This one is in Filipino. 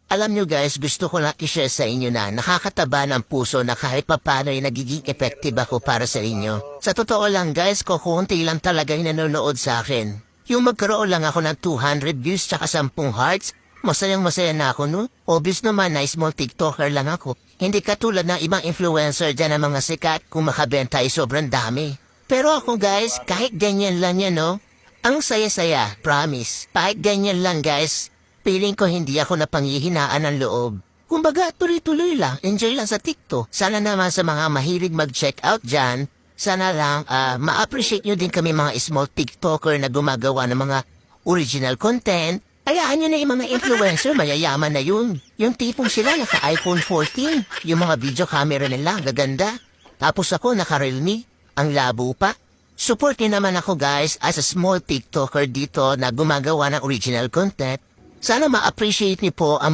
Alam nyo guys, gusto ko lang i-share sa inyo na nakakataba ng puso na kahit papano ay nagiging effective ako para sa inyo. Sa totoo lang guys, kukunti lang talaga yung nanonood sa akin. Yung magkaroon lang ako ng 200 views tsaka 10 hearts, masayang masaya na ako no? Obvious naman na small TikToker lang ako. Hindi katulad ng ibang influencer dyan ng mga sikat kung makabenta ay sobrang dami. Pero ako guys, kahit ganyan lang yan no? Ang saya-saya, promise. Kahit ganyan lang guys, feeling ko hindi ako napanghihinaan ng loob. Kumbaga, tuloy-tuloy lang. Enjoy lang sa TikTok. Sana naman sa mga mahilig mag-check out dyan, sana lang ma-appreciate nyo din kami mga small TikToker na gumagawa ng mga original content. Hayaan nyo na yung mga influencer, mayayaman na yun. Yung tipong sila naka-iPhone 14. Yung mga video camera nila, gaganda. Tapos ako naka-Realme, ang labo pa. Support niyo naman ako guys as a small TikToker dito na gumagawa ng original content. Sana ma-appreciate niyo po ang